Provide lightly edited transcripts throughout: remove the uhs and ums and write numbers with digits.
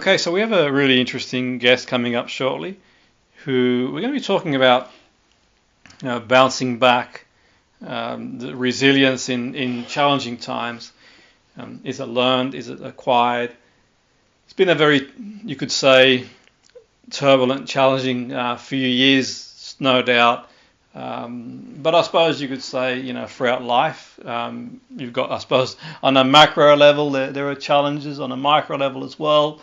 Okay, so we have a really interesting guest coming up shortly, who we're going to be talking about, bouncing back, the resilience in challenging times. Is it learned? Is it acquired? It's been a very, you could say, turbulent, challenging few years, no doubt. But I suppose you could say, throughout life, you've got, I suppose, on a macro level, there are challenges on a micro level as well.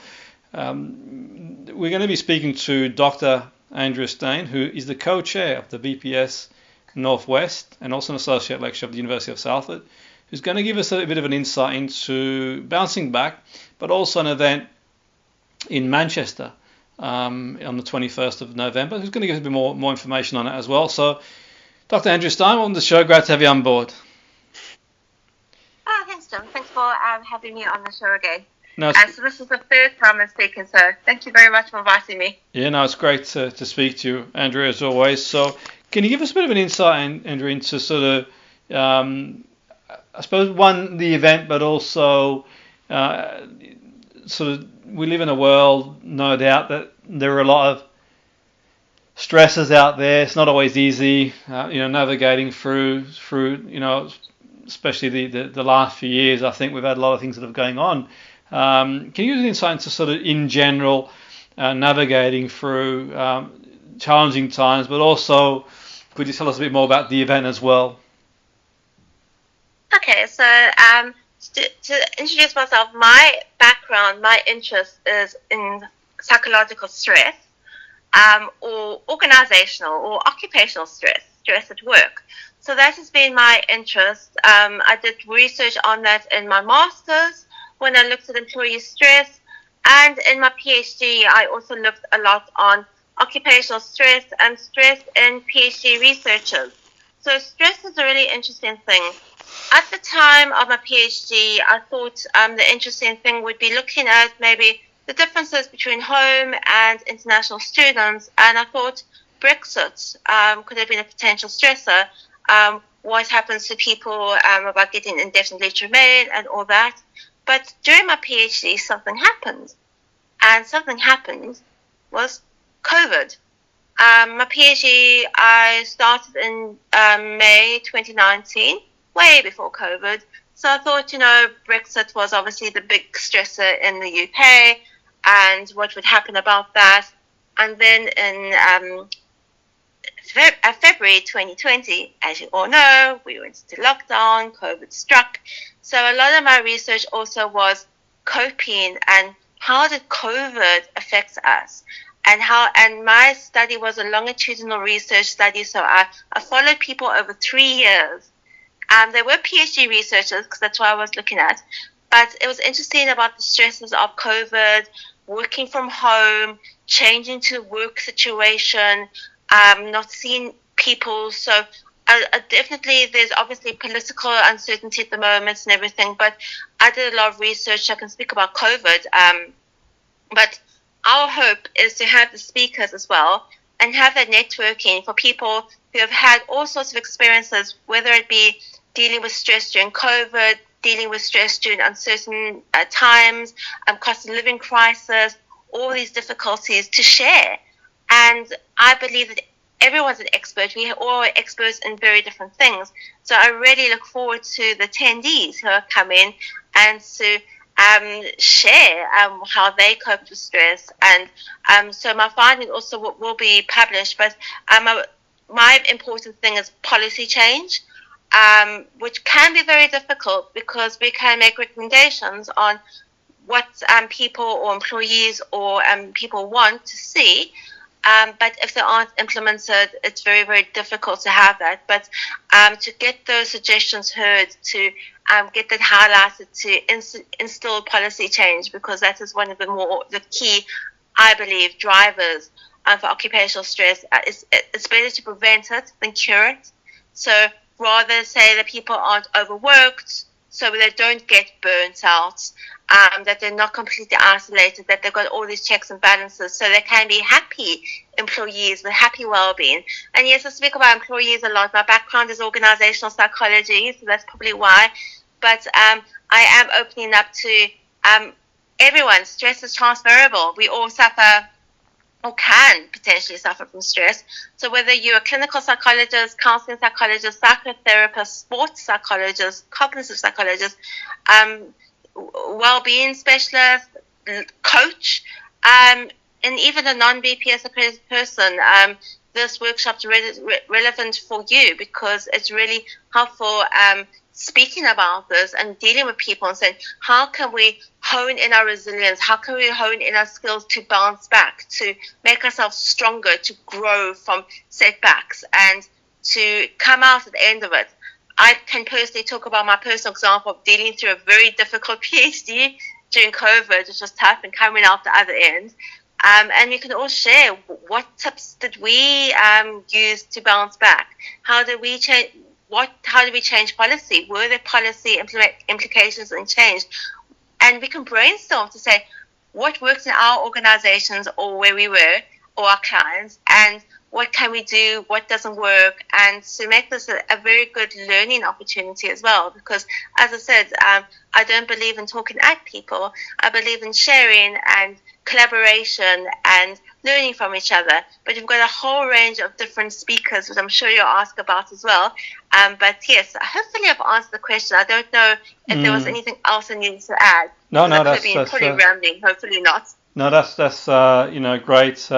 We're going to be speaking to Dr. Andrea Stein, who is the co-chair of the BPS North West and also an associate lecturer at the University of Salford, who's going to give us a bit of an insight into bouncing back, but also an event in Manchester on the 21st of November, who's going to give us a bit more information on it as well. So, Dr. Andrea Stein, welcome to the show. Great to have you on board. Thanks, Jim. Thanks for having me on the show again. No, so this is the third time I'm speaking, so thank you very much for inviting me. Yeah, no, it's great to speak to you, Andrea, as always. So can you give us a bit of an insight, Andrea, into sort of, I suppose, one, the event, but also sort of, we live in a world, no doubt, that there are a lot of stresses out there. It's not always easy, navigating through, especially the last few years. I think we've had a lot of things that are going on. Can you give us an insight into sort of, in general, navigating through challenging times, but also could you tell us a bit more about the event as well? Okay, so to introduce myself, my background, my interest is in psychological stress, or organisational or occupational stress at work. So that has been my interest. I did research on that in my master's, when I looked at employee stress, and in my PhD I also looked a lot on occupational stress and stress in PhD researchers. So stress is a really interesting thing. At the time of my PhD, I thought the interesting thing would be looking at maybe the differences between home and international students, and I thought Brexit could have been a potential stressor. What happens to people about getting indefinitely to remain and all that. But during my PhD, something happened. And something happened was COVID. My PhD, I started in May 2019, way before COVID. So I thought, Brexit was obviously the big stressor in the UK and what would happen about that. And then in February 2020, as you all know, we went into lockdown, COVID struck. So a lot of my research also was coping and how did COVID affect us, and my study was a longitudinal research study. So I followed people over 3 years. They were PhD researchers because that's what I was looking at. But it was interesting about the stresses of COVID, working from home, changing to work situation, not seeing people. So definitely there's obviously political uncertainty at the moment and everything, but I did a lot of research. I can speak about COVID. But our hope is to have the speakers as well and have that networking for people who have had all sorts of experiences, whether it be dealing with stress during COVID, dealing with stress during uncertain times, cost of living crisis, all these difficulties to share. And I believe that everyone's an expert. We all are experts in very different things. So I really look forward to the attendees who are coming and to share how they cope with stress. And so my findings also will be published. But my important thing is policy change, which can be very difficult because we can make recommendations on what people or employees or people want to see. But if they aren't implemented, it's very, very difficult to have that. But to get those suggestions heard, to get that highlighted, to instill policy change, because that is one of the key, I believe, drivers for occupational stress. It's better to prevent it than cure it. So rather say that people aren't overworked, so they don't get burnt out, that they're not completely isolated, that they've got all these checks and balances, so they can be happy employees with happy well-being. And yes, I speak about employees a lot. My background is organisational psychology, so that's probably why. But I am opening up to everyone, stress is transferable. We all suffer or can potentially suffer from stress. So whether you're a clinical psychologist, counseling psychologist, psychotherapist, sports psychologist, cognitive psychologist, well-being specialist, coach, and even a non-BPS accredited person, this workshop's relevant for you because it's really helpful speaking about this and dealing with people and saying, how can we hone in our resilience? How can we hone in our skills to bounce back, to make ourselves stronger, to grow from setbacks and to come out at the end of it? I can personally talk about my personal example of dealing through a very difficult PhD during COVID, which was tough, and coming out the other end. And we can all share what tips did we use to bounce back? How did we change? How did we change policy? Were there policy implications and change? And we can brainstorm to say what works in our organizations or where we were or our clients, and what can we do, what doesn't work, and to make this a very good learning opportunity as well. Because, as I said, I don't believe in talking at people. I believe in sharing and collaboration and learning from each other. But you've got a whole range of different speakers, which I'm sure you'll ask about as well. But yes, hopefully I've answered the question. I don't know if there was anything else I needed to add. No, that's probably rambling. Hopefully not. No, that's great.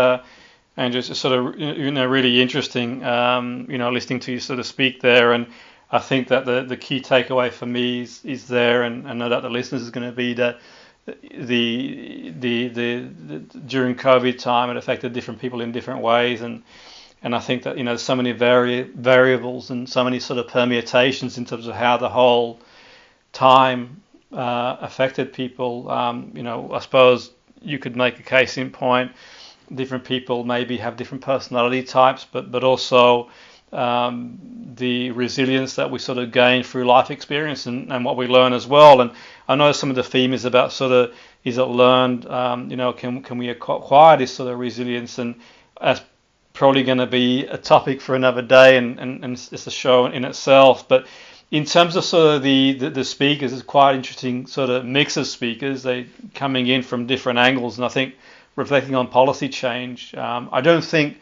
And just sort of really interesting. Listening to you sort of speak there, and I think that the key takeaway for me is there, and I know that the listeners is going to be that the during COVID time it affected different people in different ways, and I think that there's so many variables and so many sort of permutations in terms of how the whole time affected people. I suppose you could make a case in point. Different people maybe have different personality types, but also the resilience that we sort of gain through life experience and what we learn as well. And I know some of the theme is about sort of, is it learned, can we acquire this sort of resilience? And that's probably going to be a topic for another day, and it's a show in itself. But in terms of sort of the speakers, it's quite interesting sort of mix of speakers. They coming in from different angles, and I think reflecting on policy change. I don't think,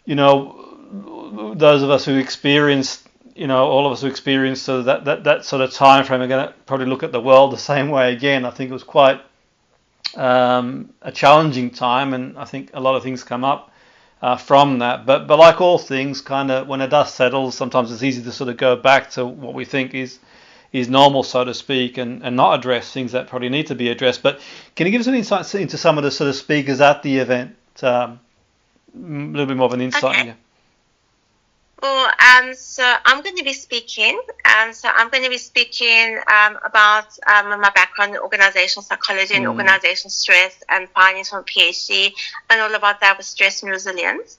those of us who experienced, all of us who experienced sort of that sort of time frame are going to probably look at the world the same way again. I think it was quite a challenging time, and I think a lot of things come up from that. But like all things, kind of when the dust settles, sometimes it's easy to sort of go back to what we think is normal, so to speak, and not address things that probably need to be addressed. But can you give us some insights into some of the sort of speakers at the event? A little bit more of an insight. Okay. Well, so I'm going to be speaking. About my background in organizational psychology and organizational stress and findings from PhD, and all about that with stress and resilience.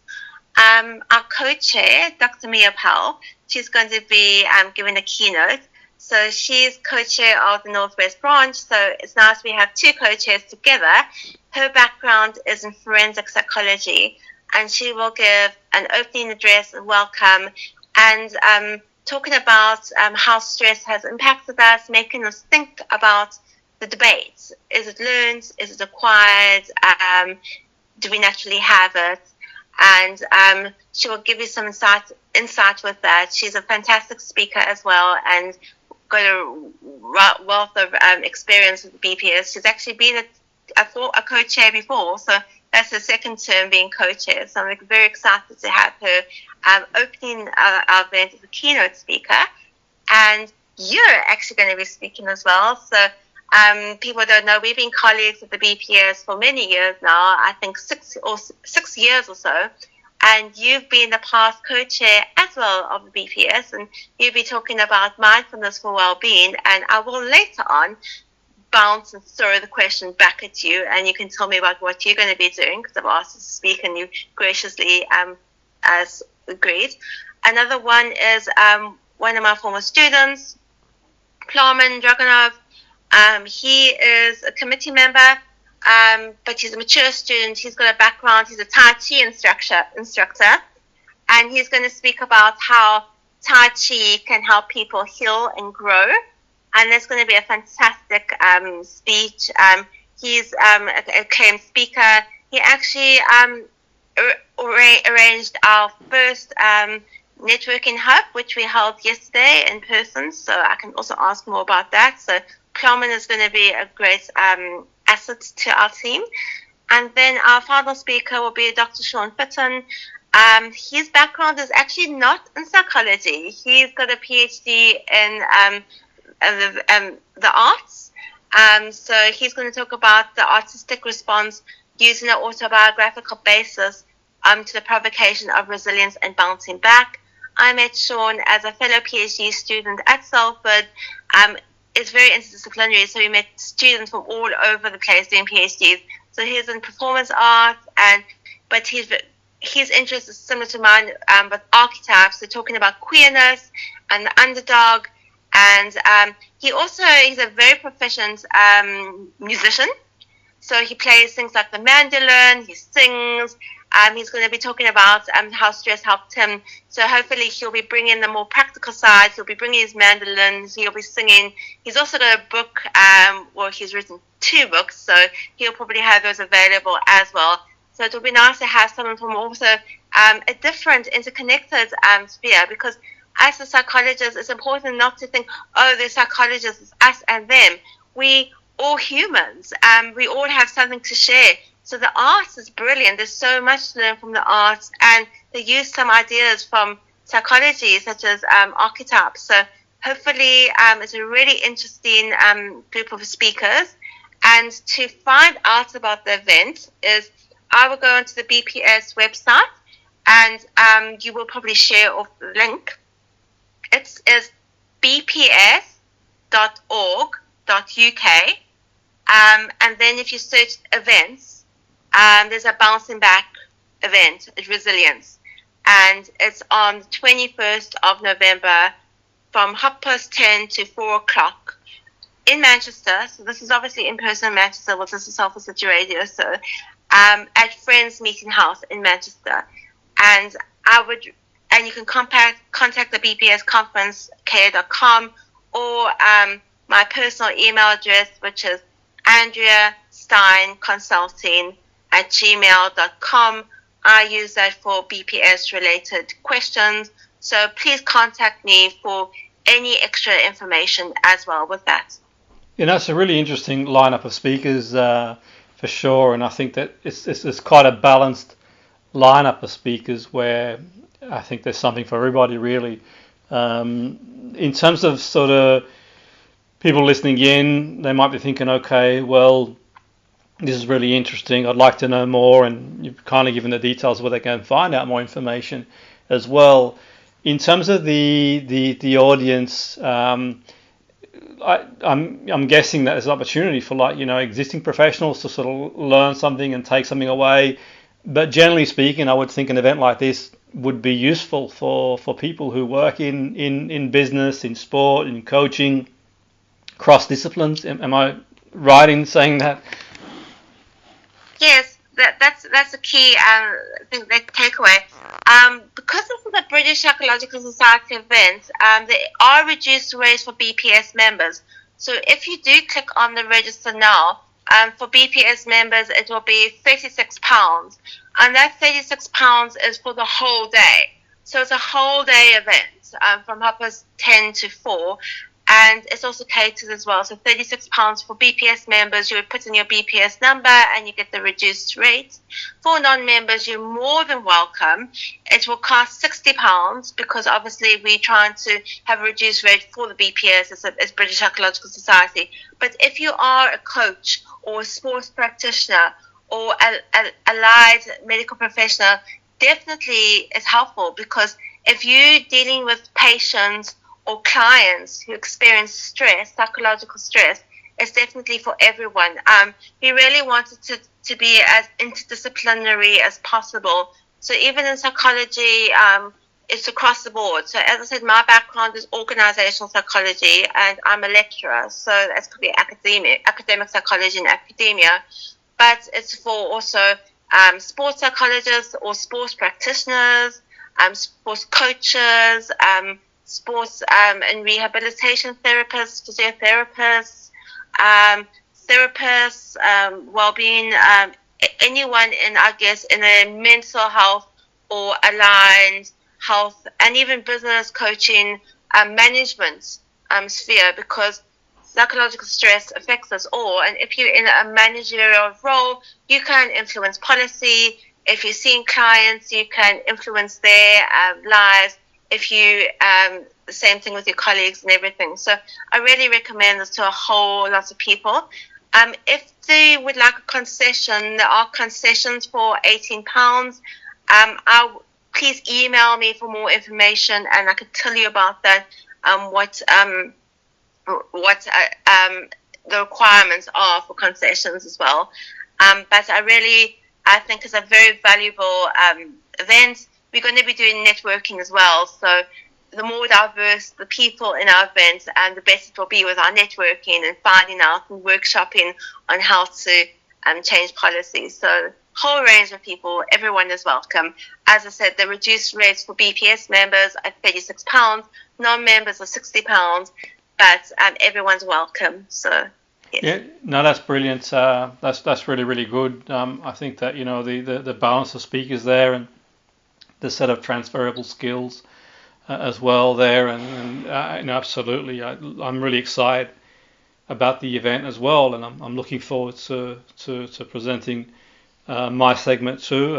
Our co-chair, Dr. Mia Powell, she's going to be giving a keynote. So she's co-chair of the North West Branch, so it's nice we have two co-chairs together. Her background is in forensic psychology, and she will give an opening address and welcome, and talking about how stress has impacted us, making us think about the debates. Is it learned? Is it acquired? Do we naturally have it? And she will give you some insight with that. She's a fantastic speaker as well, and got a wealth of experience with BPS. She's actually been a co-chair before, so that's her second term being co-chair. So I'm very excited to have her opening our event as a keynote speaker. And you're actually going to be speaking as well. So people don't know, we've been colleagues at the BPS for many years now, I think 6 years or so. And you've been the past co-chair as well of the BPS, and you'll be talking about mindfulness for well-being. And I will later on bounce and throw the question back at you, and you can tell me about what you're going to be doing, because I've asked you to speak and you graciously as agreed. Another one is one of my former students, Plamen Dragonov. He is a committee member. But he's a mature student. He's got a background. He's a Tai Chi instructor, and he's going to speak about how Tai Chi can help people heal and grow. and it's going to be a fantastic speech. He's an acclaimed speaker. He actually arranged our first networking hub, which we held yesterday in person, so I can also ask more about that. So Clommen is going to be a great asset to our team. And then our final speaker will be Dr. Sean Fitton. His background is actually not in psychology. He's got a PhD in the arts. So he's going to talk about the artistic response using an autobiographical basis to the provocation of resilience and bouncing back. I met Sean as a fellow PhD student at Salford. It's very interdisciplinary, so we met students from all over the place doing PhDs. So he's in performance arts, but his interest is similar to mine with archetypes. So talking about queerness and the underdog. And he's a very proficient musician. So he plays things like the mandolin, he sings. He's going to be talking about how stress helped him. So hopefully he'll be bringing the more practical side. He'll be bringing his mandolins. He'll be singing. He's also got a book, he's written 2 books, so he'll probably have those available as well. So it'll be nice to have someone from also a different, interconnected sphere, because as a psychologist, it's important not to think, the psychologist is us and them. We all humans. We all have something to share. So the arts is brilliant. There's so much to learn from the arts, and they use some ideas from psychology, such as archetypes. So hopefully it's a really interesting group of speakers. And to find out about the event is I will go onto the BPS website, and you will probably share off the link. It is bps.org.uk, and then if you search events, there's a bouncing back event, resilience, and it's on the 21st of November from 10:30 to 4 o'clock in Manchester. So this is obviously in person in Manchester, which is the Salford City Radio, so at Friends Meeting House in Manchester. And you can contact the BPS conference care.com, or my personal email address, which is Andrea Stein Consulting @gmail.com. I use that for BPS related questions. So please contact me for any extra information as well with that. It's a really interesting lineup of speakers for sure, and I think that it's quite a balanced lineup of speakers where I think there's something for everybody really. In terms of sort of people listening in, they might be thinking, okay, well, this is really interesting, I'd like to know more, and you've kind of given the details where they can find out more information as well. In terms of the audience, I'm guessing that there's an opportunity for existing professionals to sort of learn something and take something away. But generally speaking, I would think an event like this would be useful for people who work in business, in sport, in coaching, cross disciplines. Am I right in saying that? Yes, that's a key takeaway. Because this is a British Psychological Society event, there are reduced rates for BPS members. So if you do click on the register now, for BPS members, it will be £36. And that £36 is for the whole day. So it's a whole day event from 10 to 4. And it's also catered as well. So £36 for BPS members, you would put in your BPS number and you get the reduced rate. For non-members, you're more than welcome. It will cost £60 because obviously we're trying to have a reduced rate for the BPS as British Psychological Society. But if you are a coach or a sports practitioner or a allied medical professional, definitely it's helpful, because if you're dealing with patients or clients who experience stress, psychological stress, it's definitely for everyone. We really wanted to be as interdisciplinary as possible. So even in psychology, it's across the board. So as I said, my background is organisational psychology, and I'm a lecturer. So that's could be academic psychology in academia. But it's for also sports psychologists or sports practitioners, sports coaches, sports and rehabilitation therapists, physiotherapists, therapists, well-being, anyone in, I guess, in a mental health or aligned health, and even business coaching, management sphere, because psychological stress affects us all. And if you're in a managerial role, you can influence policy. If you're seeing clients, you can influence their lives. If you, the same thing with your colleagues and everything. So I really recommend this to a whole lot of people. If they would like a concession, there are concessions for £18. Please email me for more information, and I could tell you about that. What the requirements are for concessions as well. But I think it's a very valuable event. We're going to be doing networking as well. So the more diverse the people in our event, and the better it will be with our networking and finding out and workshopping on how to change policies. So whole range of people, everyone is welcome. As I said, the reduced rates for BPS members are £36, non-members are £60, but everyone's welcome. So yes. Yeah, no, that's brilliant. That's really, really good. I think that, you know, the balance of speakers there, and the set of transferable skills as well there, and you know, absolutely, I'm really excited about the event as well, and I'm looking forward to presenting my segment too.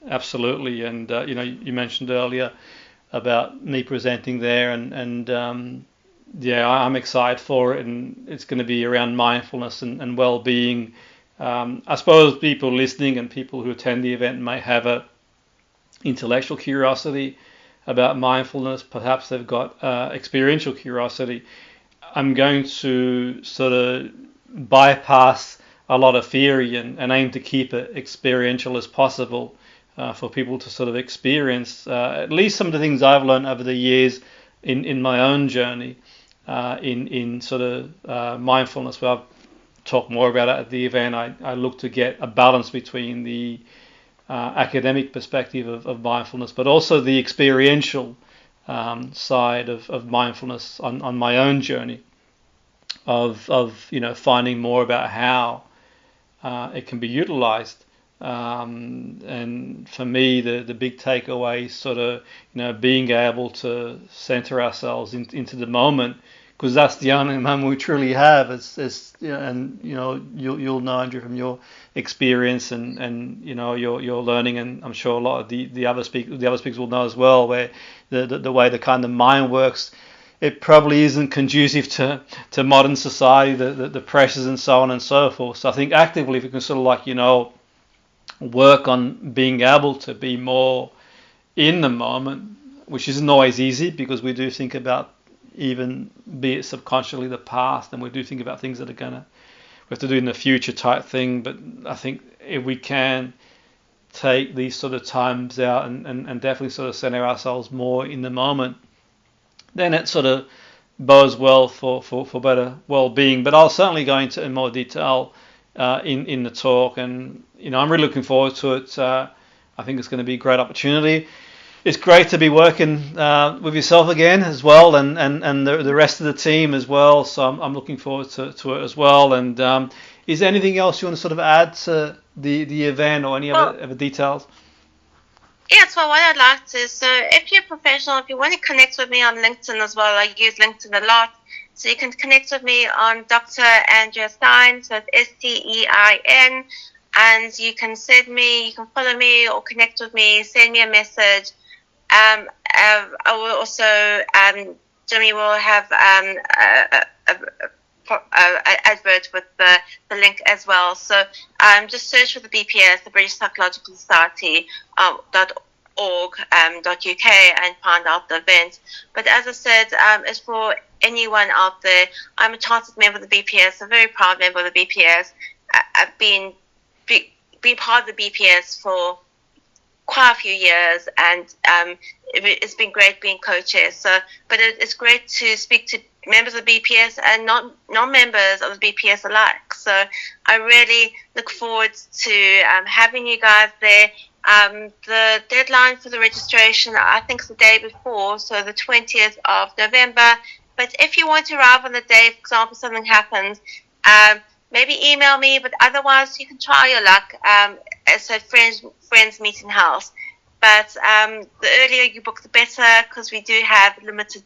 Absolutely, and you know, you mentioned earlier about me presenting there, and yeah, I'm excited for it, and it's going to be around mindfulness and well-being. I suppose people listening and people who attend the event may have a intellectual curiosity about mindfulness. Perhaps they've got experiential curiosity. I'm going to sort of bypass a lot of theory and aim to keep it experiential as possible for people to sort of experience at least some of the things I've learned over the years in my own journey in sort of mindfulness. Where I'll talk more about it at the event. I look to get a balance between the academic perspective of mindfulness, but also the experiential side of mindfulness on my own journey of you know, finding more about how it can be utilized. And for me, the big takeaway is sort of, you know, being able to center ourselves into the moment, because that's the only moment we truly have. As you know, and you know, you'll know, Andrew, from your experience and you know, your learning, and I'm sure a lot of the other speakers will know as well, where the way the kind of mind works, it probably isn't conducive to modern society, the pressures and so on and so forth. So I think actively, if we can sort of, like, you know, work on being able to be more in the moment, which isn't always easy, because we do think about, even be it subconsciously, the past, and we do think about things that we have to do in the future type thing. But I think if we can take these sort of times out and definitely sort of center ourselves more in the moment, then it sort of bodes well for better well-being. But I'll certainly go into in more detail in the talk, and you know, I'm really looking forward to it. I think it's going to be a great opportunity. It's great to be working with yourself again as well, and the rest of the team as well. So I'm looking forward to it as well. And is there anything else you want to sort of add to the event, or any other details? Yes, well, what I'd like to, so if you're a professional, if you want to connect with me on LinkedIn as well, I use LinkedIn a lot. So you can connect with me on Dr. Andrea Stein, so it's Stein, and you can you can follow me or connect with me, send me a message. I will also, Jimmy will have an advert with the link as well. So just search for the BPS, the British Psychological Society, .org.uk, and find out the event. But as I said, it's for anyone out there. I'm a chartered member of the BPS, a very proud member of the BPS. I've been part of the BPS for quite a few years, and it's been great being co-chair. So, but it's great to speak to members of the BPS and non-members of the BPS alike. So I really look forward to having you guys there. The deadline for the registration, I think, is the day before, so the 20th of November. But if you want to arrive on the day, for example, something happens, maybe email me, but otherwise you can try your luck at Friends Meeting House. But the earlier you book, the better, because we do have limited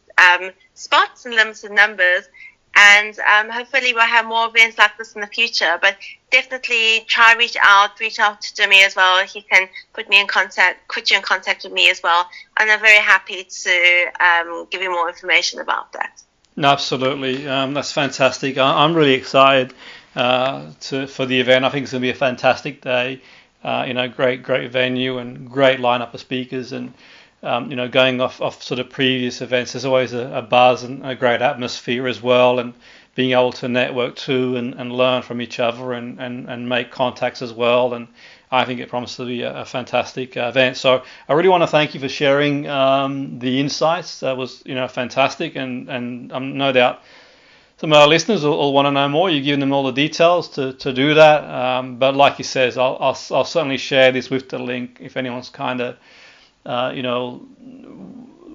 spots and limited numbers. And hopefully we'll have more events like this in the future. But definitely try reach out to Jimmy as well. He can put you in contact with me as well. And I'm very happy to give you more information about that. No, absolutely. That's fantastic. I'm really excited for the event. I think it's going to be a fantastic day. Great venue and great lineup of speakers, and going off sort of previous events, there's always a buzz and a great atmosphere as well, and being able to network too and learn from each other and make contacts as well. And I think it promises to be a fantastic event. So I really want to thank you for sharing the insights. That was fantastic, and I'm no doubt some of our listeners will want to know more. You've given them all the details to do that. But like he says, I'll certainly share this with the link if anyone's kind of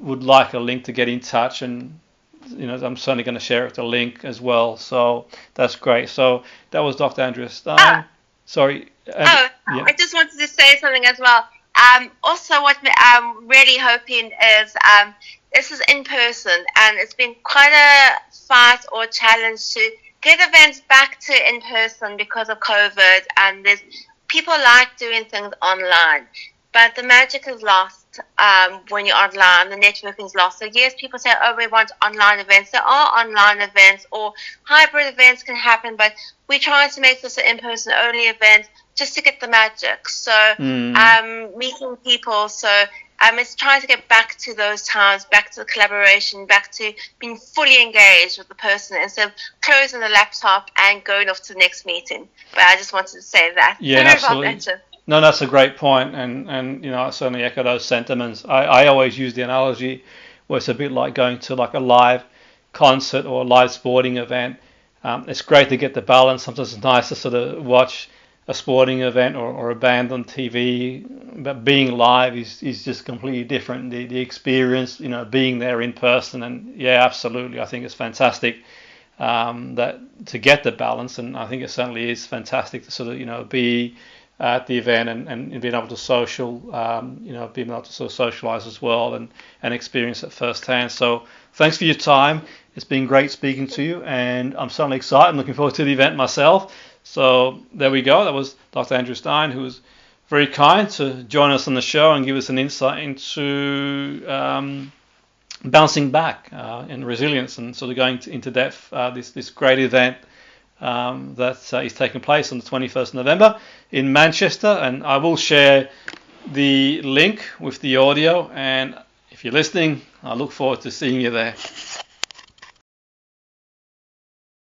would like a link to get in touch, and I'm certainly going to share it the link as well. So that's great. So that was Dr. Andrea Stein. Sorry. Yeah. I just wanted to say something as well. Also, what I'm really hoping is this is in person, and it's been quite a fight or challenge to get events back to in person because of COVID, and there's people like doing things online, but the magic is lost when you're online. The networking is lost. So yes, people say, oh, we want online events. There are online events, or hybrid events can happen, but we're trying to make this an in-person only event just to get the magic. So meeting people. So it's trying to get back to those times, back to the collaboration, back to being fully engaged with the person instead of closing the laptop and going off to the next meeting. But I just wanted to say that. Yeah, absolutely. No, that's a great point, and I certainly echo those sentiments. I always use the analogy where it's a bit like going to like a live concert or a live sporting event. It's great to get the balance. Sometimes it's nice to sort of watch a sporting event or a band on TV, but being live is just completely different. The experience, being there in person, and yeah, absolutely, I think it's fantastic that to get the balance, and I think it certainly is fantastic to sort of be at the event and being able to being able to sort of socialize as well and experience it firsthand. So thanks for your time. It's been great speaking to you, and I'm certainly excited. I'm looking forward to the event myself. So there we go. That was Dr. Andrea Stein, who was very kind to join us on the show and give us an insight into bouncing back and resilience, and sort of going into depth this great event that is taking place on the 21st of November in Manchester. And I will share the link with the audio, and if you're listening, I look forward to seeing you there.